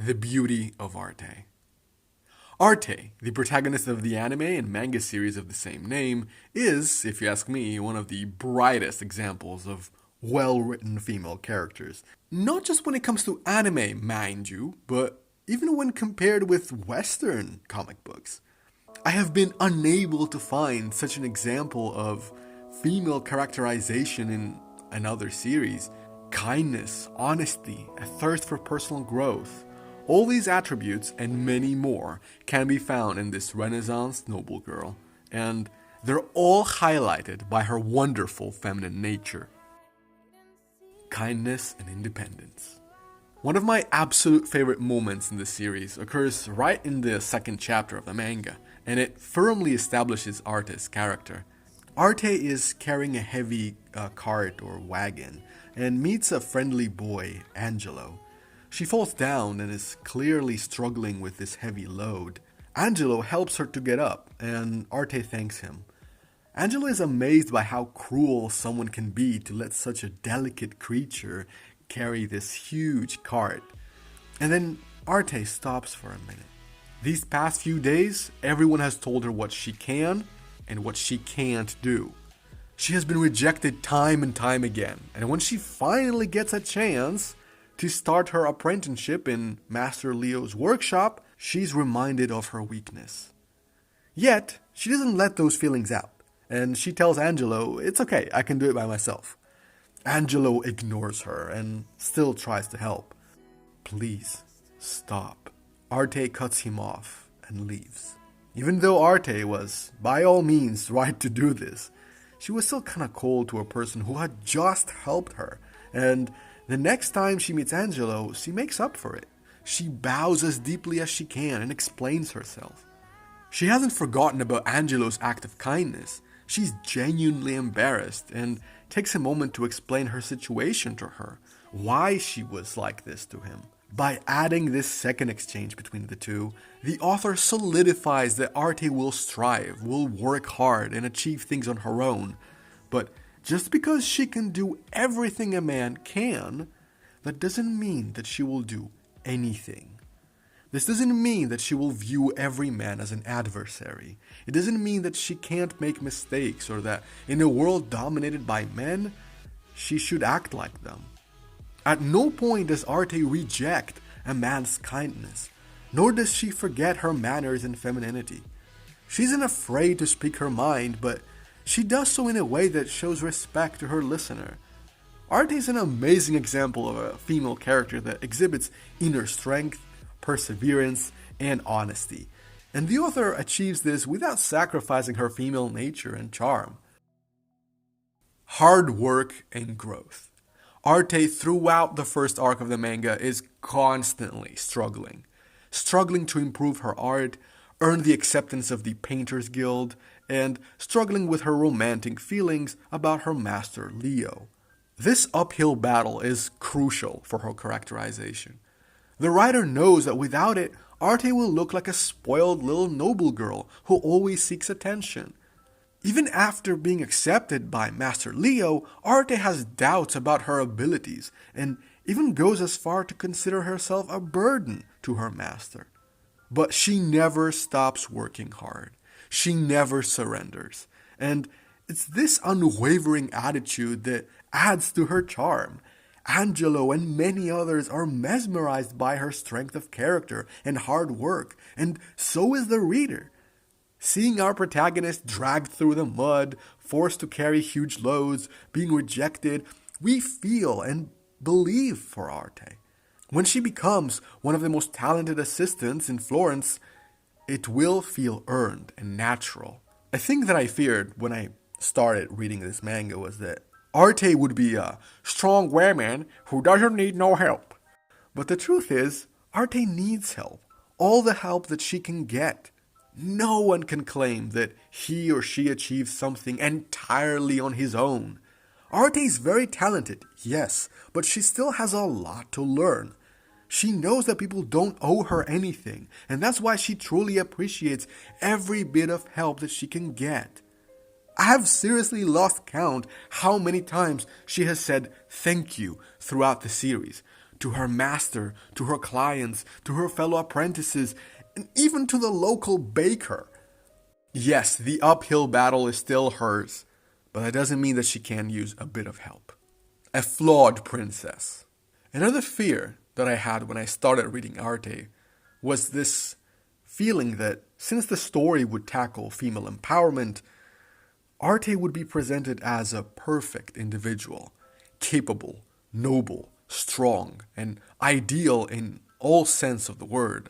The Beauty of Arte. Arte, the protagonist of the anime and manga series of the same name, is, if you ask me, one of the brightest examples of well-written female characters. Not just when it comes to anime, mind you, but even when compared with Western comic books. I have been unable to find such an example of female characterization in another series. Kindness, honesty, a thirst for personal growth. All these attributes and many more can be found in this Renaissance noble girl, and they're all highlighted by her wonderful feminine nature. Kindness and independence. One of my absolute favorite moments in the series occurs right in the second chapter of the manga, and it firmly establishes Arte's character. Arte is carrying a heavy cart or wagon and meets a friendly boy, Angelo. She falls down and is clearly struggling with this heavy load. Angelo helps her to get up, and Arte thanks him. Angelo is amazed by how cruel someone can be to let such a delicate creature carry this huge cart. And then Arte stops for a minute. These past few days, everyone has told her what she can and what she can't do. She has been rejected time and time again, and when she finally gets a chance to start her apprenticeship in Master Leo's workshop, she's reminded of her weakness. Yet, she doesn't let those feelings out, and she tells Angelo, it's okay, I can do it by myself. Angelo ignores her and still tries to help. Please, stop. Arte cuts him off and leaves. Even though Arte was, by all means, right to do this, she was still kinda cold to a person who had just helped her, and the next time she meets Angelo, she makes up for it. She bows as deeply as she can and explains herself. She hasn't forgotten about Angelo's act of kindness. She's genuinely embarrassed and takes a moment to explain her situation to her, why she was like this to him. By adding this second exchange between the two, the author solidifies that Arte will strive, will work hard and achieve things on her own. But just because she can do everything a man can, that doesn't mean that she will do anything. This doesn't mean that she will view every man as an adversary. It doesn't mean that she can't make mistakes or that in a world dominated by men, she should act like them. At no point does Arte reject a man's kindness, nor does she forget her manners and femininity. She isn't afraid to speak her mind, but she does so in a way that shows respect to her listener. Arte is an amazing example of a female character that exhibits inner strength, perseverance, and honesty, and the author achieves this without sacrificing her female nature and charm. Hard work and growth. Arte, throughout the first arc of the manga, is constantly struggling to improve her art, earn the acceptance of the Painters Guild, and struggling with her romantic feelings about her master Leo. This uphill battle is crucial for her characterization. The writer knows that without it, Arte will look like a spoiled little noble girl who always seeks attention. Even after being accepted by Master Leo, Arte has doubts about her abilities and even goes as far to consider herself a burden to her master. But she never stops working hard. She never surrenders. And it's this unwavering attitude that adds to her charm. Angelo and many others are mesmerized by her strength of character and hard work, and so is the reader. Seeing our protagonist dragged through the mud, forced to carry huge loads, being rejected, we feel and believe for Arte. When she becomes one of the most talented assistants in Florence, it will feel earned and natural. A thing that I feared when I started reading this manga was that Arte would be a strong woman who doesn't need no help. But the truth is, Arte needs help. All the help that she can get. No one can claim that he or she achieved something entirely on his own. Arte is very talented, yes, but she still has a lot to learn. She knows that people don't owe her anything, and that's why she truly appreciates every bit of help that she can get. I have seriously lost count how many times she has said thank you throughout the series to her master, to her clients, to her fellow apprentices, and even to the local baker. Yes, the uphill battle is still hers, but that doesn't mean that she can't use a bit of help. A flawed princess. Another fear that I had when I started reading Arte was this feeling that since the story would tackle female empowerment, Arte would be presented as a perfect individual, capable, noble, strong, and ideal in all sense of the word.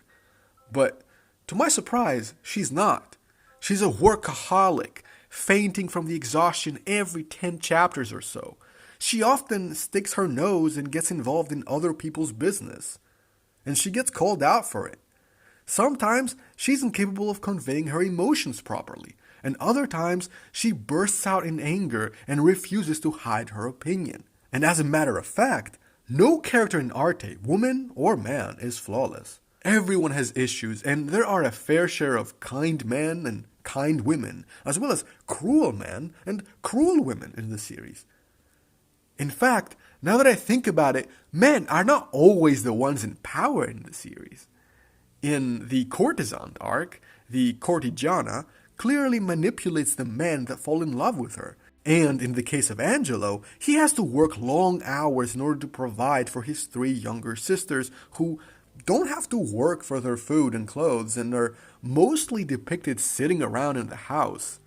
But to my surprise, she's not. She's a workaholic, fainting from the exhaustion every 10 chapters or so. She often sticks her nose and gets involved in other people's business. And she gets called out for it. Sometimes she's incapable of conveying her emotions properly, and other times she bursts out in anger and refuses to hide her opinion. And as a matter of fact, no character in Arte, woman or man, is flawless. Everyone has issues, and there are a fair share of kind men and kind women, as well as cruel men and cruel women in the series. In fact, now that I think about it, men are not always the ones in power in the series. In the courtesan arc, the courtigiana clearly manipulates the men that fall in love with her. And in the case of Angelo, he has to work long hours in order to provide for his 3 younger sisters who don't have to work for their food and clothes and are mostly depicted sitting around in the house.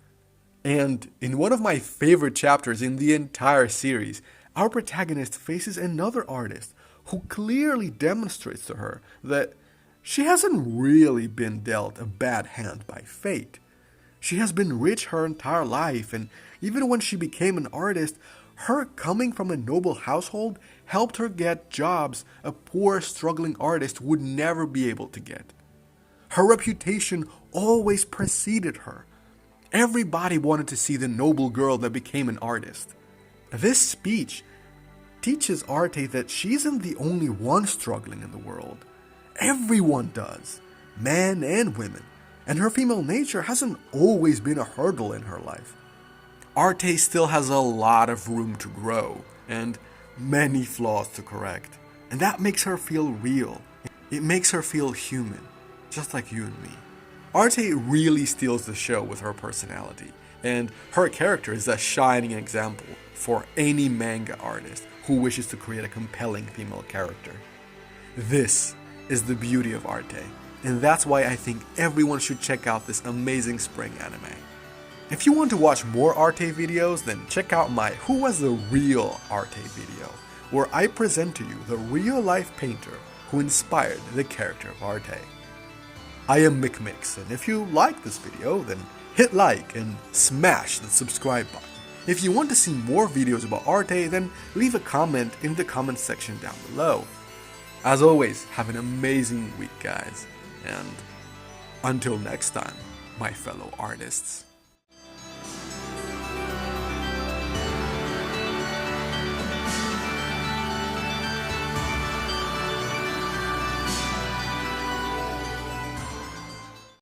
And in one of my favorite chapters in the entire series, our protagonist faces another artist who clearly demonstrates to her that she hasn't really been dealt a bad hand by fate. She has been rich her entire life, and even when she became an artist, her coming from a noble household helped her get jobs a poor, struggling artist would never be able to get. Her reputation always preceded her. Everybody wanted to see the noble girl that became an artist. This speech teaches Arte that she isn't the only one struggling in the world. Everyone does, men and women, and her female nature hasn't always been a hurdle in her life. Arte still has a lot of room to grow, and many flaws to correct, and that makes her feel real. It makes her feel human, just like you and me. Arte really steals the show with her personality, and her character is a shining example for any manga artist who wishes to create a compelling female character. This is the beauty of Arte, and that's why I think everyone should check out this amazing spring anime. If you want to watch more Arte videos, then check out my Who Was the Real Arte video, where I present to you the real-life painter who inspired the character of Arte. I am MicMix, and if you like this video, then hit like and smash the subscribe button. If you want to see more videos about Arte, then leave a comment in the comment section down below. As always, have an amazing week, guys, and until next time, my fellow artists.